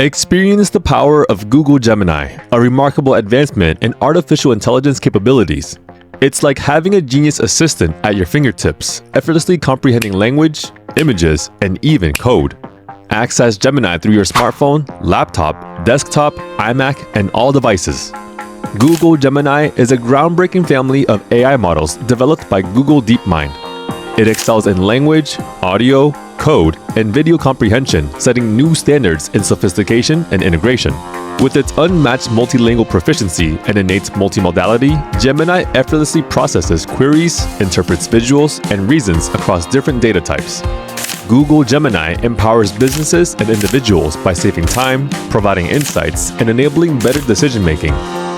Experience the power of Google Gemini, a remarkable advancement in artificial intelligence capabilities. It's like having a genius assistant at your fingertips, effortlessly comprehending language, images, and even code. Access Gemini through your smartphone, laptop, desktop, iMac, and all devices. Google Gemini is a groundbreaking family of AI models developed by Google DeepMind. It excels in language, audio, code, and video comprehension, setting new standards in sophistication and integration. With its unmatched multilingual proficiency and innate multimodality, Gemini effortlessly processes queries, interprets visuals, and reasons across different data types. Google Gemini empowers businesses and individuals by saving time, providing insights, and enabling better decision-making.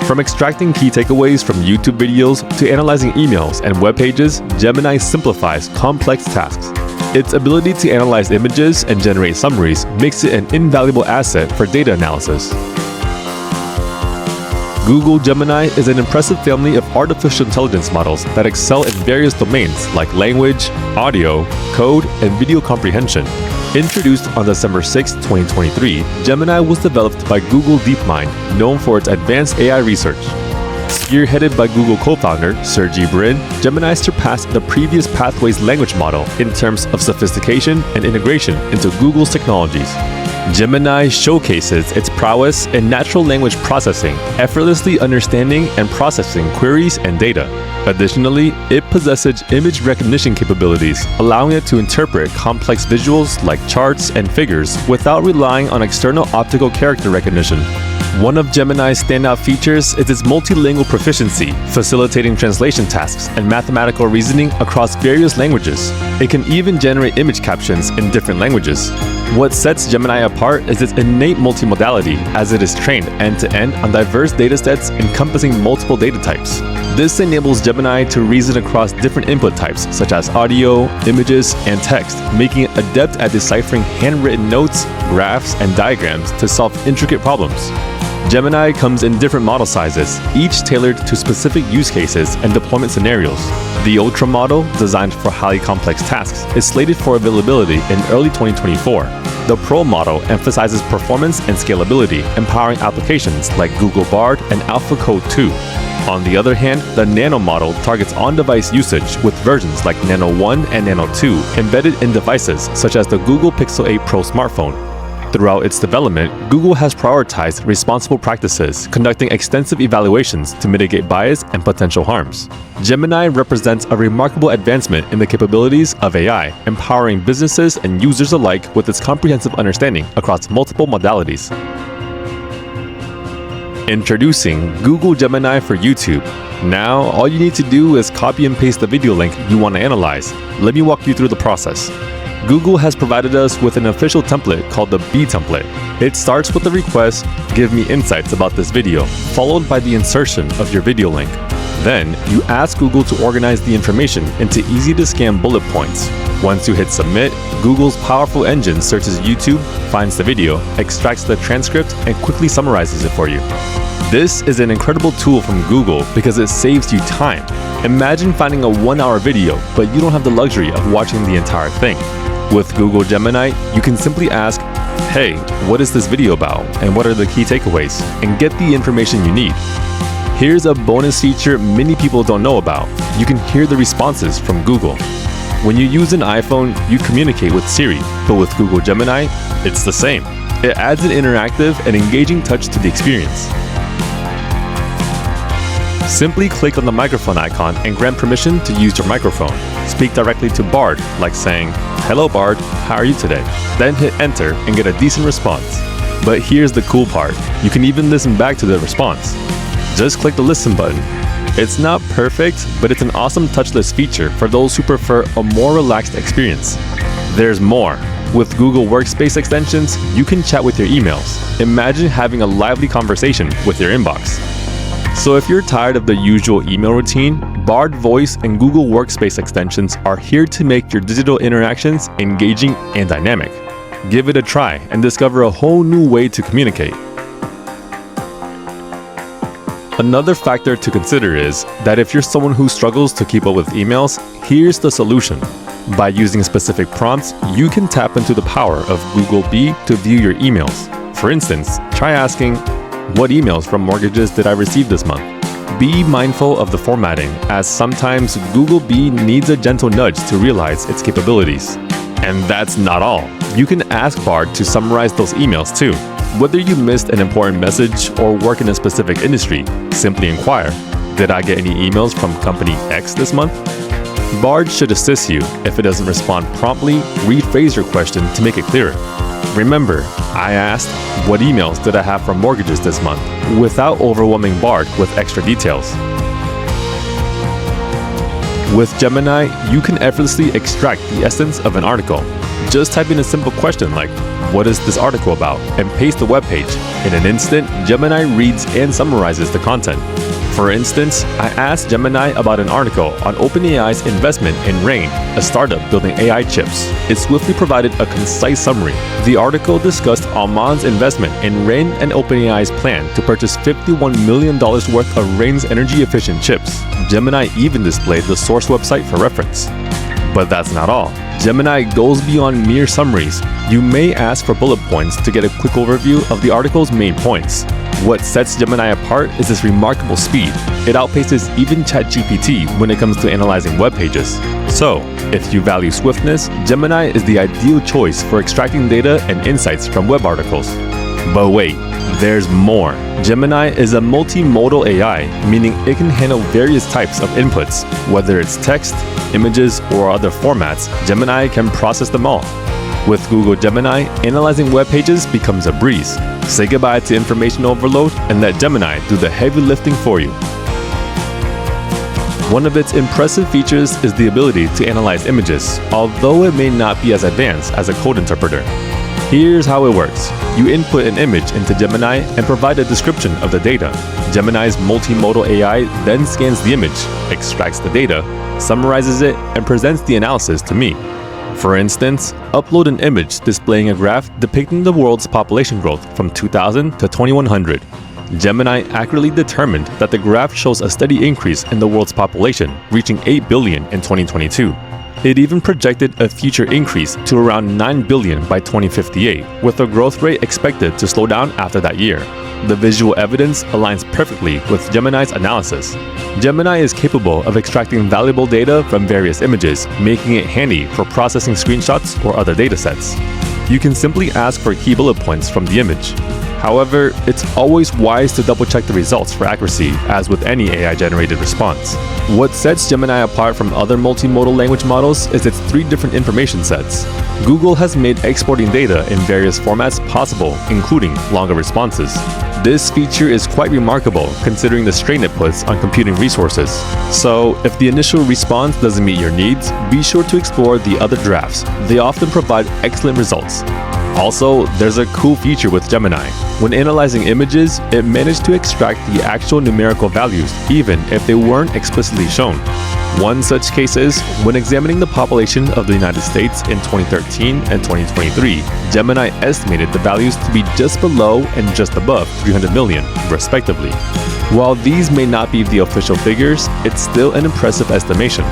From extracting key takeaways from YouTube videos to analyzing emails and web pages, Gemini simplifies complex tasks. Its ability to analyze images and generate summaries makes it an invaluable asset for data analysis. Google Gemini is an impressive family of artificial intelligence models that excel in various domains like language, audio, code, and video comprehension. Introduced on December 6, 2023, Gemini was developed by Google DeepMind, known for its advanced AI research. Spearheaded by Google co-founder 𝗔𝗕𝗢𝗓, Gemini surpassed the previous Pathways language model in terms of sophistication and integration into Google's technologies. Gemini showcases its prowess in natural language processing, effortlessly understanding and processing queries and data. Additionally, it possesses image recognition capabilities, allowing it to interpret complex visuals like charts and figures without relying on external optical character recognition. One of Gemini's standout features is its multilingual proficiency, facilitating translation tasks and mathematical reasoning across various languages. It can even generate image captions in different languages. What sets Gemini apart is its innate multimodality, as it is trained end-to-end on diverse datasets encompassing multiple data types. This enables Gemini to reason across different input types such as audio, images, and text, making it adept at deciphering handwritten notes, graphs, and diagrams to solve intricate problems. Gemini comes in different model sizes, each tailored to specific use cases and deployment scenarios. The Ultra model, designed for highly complex tasks, is slated for availability in early 2024. The Pro model emphasizes performance and scalability, empowering applications like Google Bard and AlphaCode 2. On the other hand, the Nano model targets on-device usage with versions like Nano 1 and Nano 2 embedded in devices such as the Google Pixel 8 Pro smartphone. Throughout its development, Google has prioritized responsible practices, conducting extensive evaluations to mitigate bias and potential harms. Gemini represents a remarkable advancement in the capabilities of AI, empowering businesses and users alike with its comprehensive understanding across multiple modalities. Introducing Google Gemini for YouTube. Now, all you need to do is copy and paste the video link you want to analyze. Let me walk you through the process. Google has provided us with an official template called the B template. It starts with the request, "Give me insights about this video," followed by the insertion of your video link. Then, you ask Google to organize the information into easy-to-scan bullet points. Once you hit submit, Google's powerful engine searches YouTube, finds the video, extracts the transcript, and quickly summarizes it for you. This is an incredible tool from Google because it saves you time. Imagine finding a 1-hour video, but you don't have the luxury of watching the entire thing. With Google Gemini, you can simply ask, "Hey, what is this video about, and what are the key takeaways?" and get the information you need. Here's a bonus feature many people don't know about. You can hear the responses from Google. When you use an iPhone, you communicate with Siri, but with Google Gemini, it's the same. It adds an interactive and engaging touch to the experience. Simply click on the microphone icon and grant permission to use your microphone. Speak directly to Bard, like saying, "Hello Bard, how are you today?" Then hit enter and get a decent response. But here's the cool part. You can even listen back to the response. Just click the listen button. It's not perfect, but it's an awesome touchless feature for those who prefer a more relaxed experience. There's more. With Google Workspace extensions, you can chat with your emails. Imagine having a lively conversation with your inbox. So if you're tired of the usual email routine, Bard Voice and Google Workspace extensions are here to make your digital interactions engaging and dynamic. Give it a try and discover a whole new way to communicate. Another factor to consider is that if you're someone who struggles to keep up with emails, here's the solution. By using specific prompts, you can tap into the power of Google B to view your emails. For instance, try asking, what emails from mortgages did I receive this month? Be mindful of the formatting, as sometimes Google Bee needs a gentle nudge to realize its capabilities. And that's not all. You can ask Bard to summarize those emails too. Whether you missed an important message or work in a specific industry, simply inquire, did I get any emails from company X this month? Bard should assist you. If it doesn't respond promptly, rephrase your question to make it clearer. Remember, I asked, what emails did I have from mortgages this month, without overwhelming Bard with extra details. With Gemini, you can effortlessly extract the essence of an article. Just type in a simple question like, what is this article about, and paste the web page. In an instant, Gemini reads and summarizes the content. For instance, I asked Gemini about an article on OpenAI's investment in Rain, a startup building AI chips. It swiftly provided a concise summary. The article discussed 𝗲𝗓𝗏's investment in Rain and OpenAI's plan to purchase $51 million worth of Rain's energy-efficient chips. Gemini even displayed the source website for reference. But that's not all. Gemini goes beyond mere summaries. You may ask for bullet points to get a quick overview of the article's main points. What sets Gemini apart is its remarkable speed. It outpaces even ChatGPT when it comes to analyzing web pages. So, if you value swiftness, Gemini is the ideal choice for extracting data and insights from web articles. But wait, there's more. Gemini is a multimodal AI, meaning it can handle various types of inputs. Whether it's text, images, or other formats, Gemini can process them all. With Google Gemini, analyzing web pages becomes a breeze. Say goodbye to information overload and let Gemini do the heavy lifting for you. One of its impressive features is the ability to analyze images, although it may not be as advanced as a code interpreter. Here's how it works. You input an image into Gemini and provide a description of the data. Gemini's multimodal AI then scans the image, extracts the data, summarizes it, and presents the analysis to me. For instance, upload an image displaying a graph depicting the world's population growth from 2000 to 2100. Gemini accurately determined that the graph shows a steady increase in the world's population, reaching 8 billion in 2022. It even projected a future increase to around 9 billion by 2058, with the growth rate expected to slow down after that year. The visual evidence aligns perfectly with Gemini's analysis. Gemini is capable of extracting valuable data from various images, making it handy for processing screenshots or other datasets. You can simply ask for key bullet points from the image. However, it's always wise to double-check the results for accuracy, as with any AI-generated response. What sets Gemini apart from other multimodal language models is its 3 different information sets. Google has made exporting data in various formats possible, including longer responses. This feature is quite remarkable considering the strain it puts on computing resources. So, if the initial response doesn't meet your needs, be sure to explore the other drafts. They often provide excellent results. Also, there's a cool feature with Gemini. When analyzing images, it managed to extract the actual numerical values, even if they weren't explicitly shown. One such case is when examining the population of the United States in 2013 and 2023, Gemini estimated the values to be just below and just above 300 million, respectively. While these may not be the official figures, it's still an impressive estimation.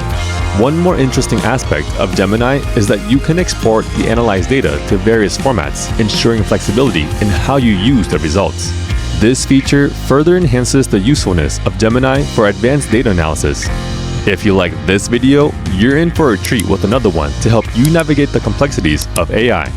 One more interesting aspect of Gemini is that you can export the analyzed data to various formats, ensuring flexibility in how you use the results. This feature further enhances the usefulness of Gemini for advanced data analysis. If you like this video, you're in for a treat with another one to help you navigate the complexities of AI.